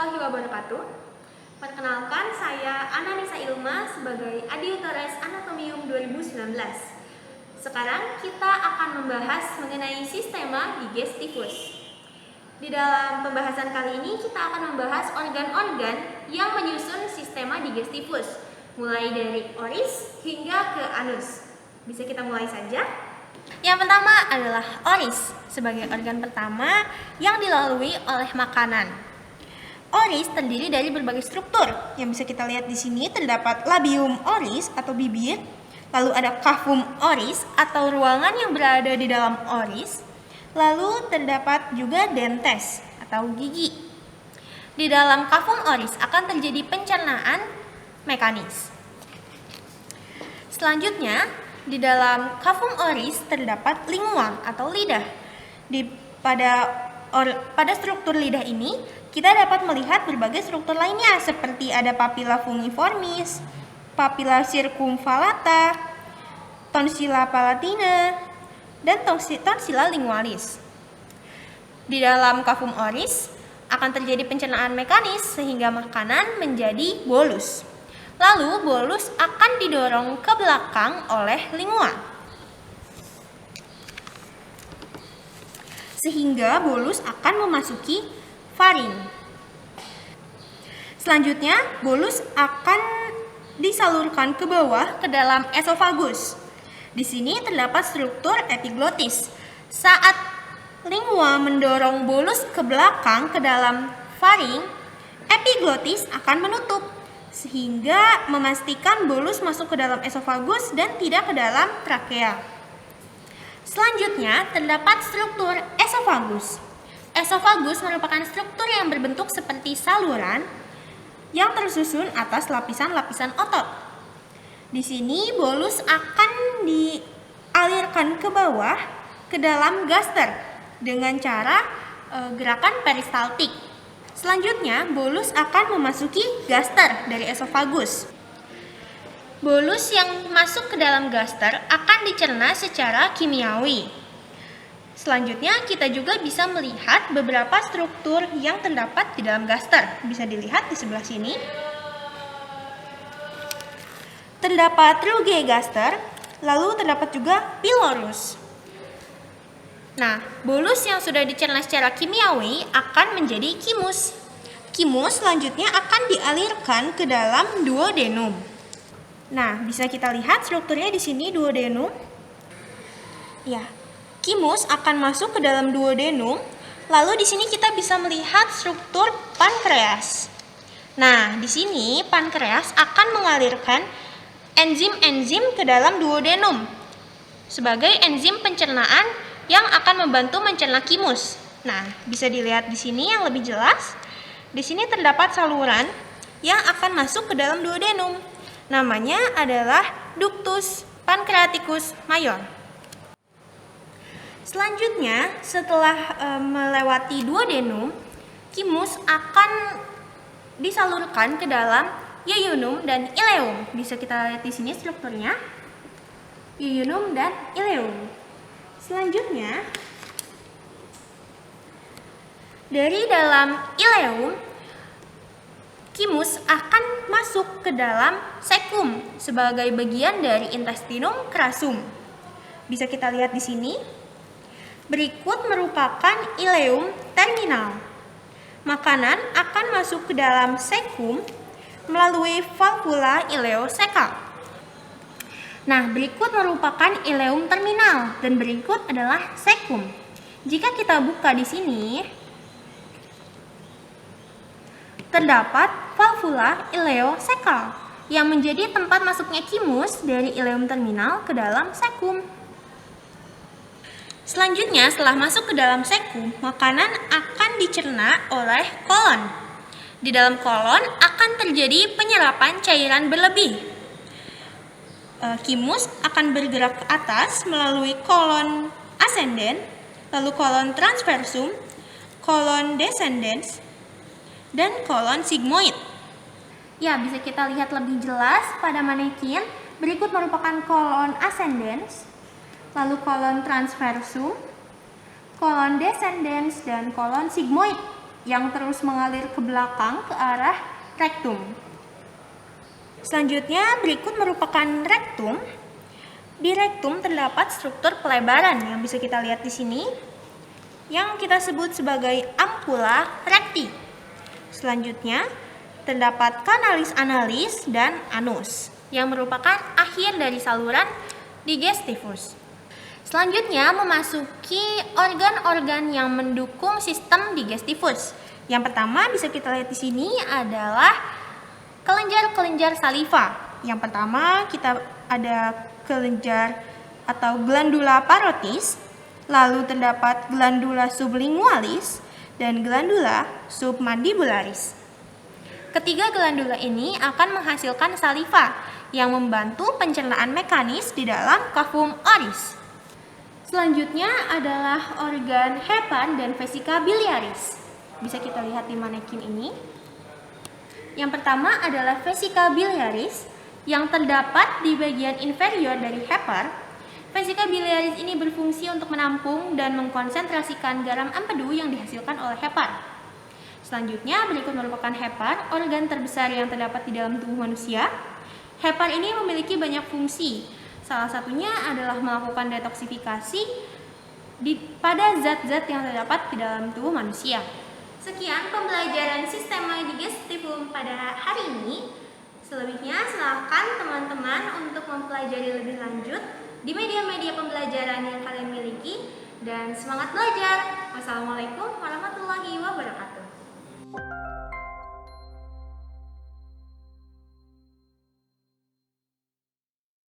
warahmatullahi wabarakatuh. Perkenalkan, saya Ananisa Ilma sebagai Adiutores Anatomium 2019. Sekarang kita akan membahas mengenai sistema digestivus. Di dalam pembahasan kali ini kita akan membahas organ-organ yang menyusun sistema digestivus, mulai dari oris hingga ke anus. Bisa kita mulai saja? Yang pertama adalah oris, sebagai organ pertama yang dilalui oleh makanan. Oris terdiri dari berbagai struktur. Yang bisa kita lihat di sini terdapat labium oris atau bibir, lalu ada cavum oris atau ruangan yang berada di dalam oris, lalu terdapat juga dentes atau gigi. Di dalam cavum oris akan terjadi pencernaan mekanis. Selanjutnya, di dalam cavum oris terdapat lingua atau lidah. Pada struktur lidah ini, kita dapat melihat berbagai struktur lainnya seperti ada papilla fungiformis, papilla circumvallata, tonsilla palatina, dan tonsilla lingualis. Di dalam cavum oris akan terjadi pencernaan mekanis sehingga makanan menjadi bolus. Lalu bolus akan didorong ke belakang oleh lingua, sehingga bolus akan memasuki faring. Selanjutnya, bolus akan disalurkan ke bawah ke dalam esofagus. Di sini terdapat struktur epiglotis. Saat lingua mendorong bolus ke belakang ke dalam faring, epiglotis akan menutup sehingga memastikan bolus masuk ke dalam esofagus dan tidak ke dalam trakea. Selanjutnya, terdapat struktur esofagus. Esofagus merupakan struktur yang berbentuk seperti saluran yang tersusun atas lapisan-lapisan otot. Di sini bolus akan dialirkan ke bawah ke dalam gaster dengan cara gerakan peristaltik. Selanjutnya, bolus akan memasuki gaster dari esofagus. Bolus yang masuk ke dalam gaster akan dicerna secara kimiawi. Selanjutnya, kita juga bisa melihat beberapa struktur yang terdapat di dalam gaster. Bisa dilihat di sebelah sini. Terdapat rugae gaster, lalu terdapat juga pylorus. Nah, bolus yang sudah dicerna secara kimiawi akan menjadi kimus. Kimus selanjutnya akan dialirkan ke dalam duodenum. Nah, bisa kita lihat strukturnya di sini duodenum. Ya, kimus akan masuk ke dalam duodenum. Lalu di sini kita bisa melihat struktur pankreas. Nah, di sini pankreas akan mengalirkan enzim-enzim ke dalam duodenum sebagai enzim pencernaan yang akan membantu mencerna kimus. Nah, bisa dilihat di sini yang lebih jelas. Di sini terdapat saluran yang akan masuk ke dalam duodenum. Namanya adalah ductus pancreaticus major. Selanjutnya, setelah melewati duodenum, kimus akan disalurkan ke dalam yeyunum dan ileum. Bisa kita lihat di sini strukturnya. Yeyunum dan ileum. Selanjutnya, dari dalam ileum, kimus akan masuk ke dalam cecum sebagai bagian dari intestinum crassum. Bisa kita lihat di sini. Berikut merupakan ileum terminal. Makanan akan masuk ke dalam cecum melalui valvula ileocecal. Nah, berikut merupakan ileum terminal dan berikut adalah cecum. Jika kita buka di sini, terdapat valvula ileocecal yang menjadi tempat masuknya kimus dari ileum terminal ke dalam cecum. Selanjutnya, setelah masuk ke dalam cecum, makanan akan dicerna oleh kolon. Di dalam kolon akan terjadi penyerapan cairan berlebih. Kimus akan bergerak ke atas melalui kolon ascendens, lalu kolon transversum, kolon descendens, dan kolon sigmoid. Ya, bisa kita lihat lebih jelas pada manekin. Berikut merupakan kolon ascendens, lalu kolon transversum, kolon descendens, dan kolon sigmoid. yang terus mengalir ke belakang ke arah rektum. Selanjutnya berikut merupakan rektum. Di rektum terdapat struktur pelebaran yang bisa kita lihat di sini, yang kita sebut sebagai ampula rekti. Selanjutnya terdapat kanalis analis dan anus yang merupakan akhir dari saluran digestivus. Selanjutnya memasuki organ-organ yang mendukung sistem digestivus. Yang pertama bisa kita lihat di sini adalah kelenjar-kelenjar saliva. Yang pertama kita ada kelenjar atau glandula parotis, lalu terdapat glandula sublingualis dan glandula submandibularis. Ketiga glandula ini akan menghasilkan saliva yang membantu pencernaan mekanis di dalam kafum oris. Selanjutnya adalah organ hepan dan vesika biliaris. Bisa kita lihat di manekin ini. Yang pertama adalah vesika biliaris yang terdapat di bagian inferior dari hepar. Vesika biliaris ini berfungsi untuk menampung dan mengkonsentrasikan garam empedu yang dihasilkan oleh hepar. Selanjutnya berikut merupakan hepar, organ terbesar yang terdapat di dalam tubuh manusia. Hepar ini memiliki banyak fungsi. Salah satunya adalah melakukan detoksifikasi pada zat-zat yang terdapat di dalam tubuh manusia. Sekian pembelajaran sistema digestivum pada hari ini. Selebihnya silakan teman-teman untuk mempelajari lebih lanjut di media-media pembelajaran yang kalian miliki, dan semangat belajar. Wassalamualaikum warahmatullahi wabarakatuh.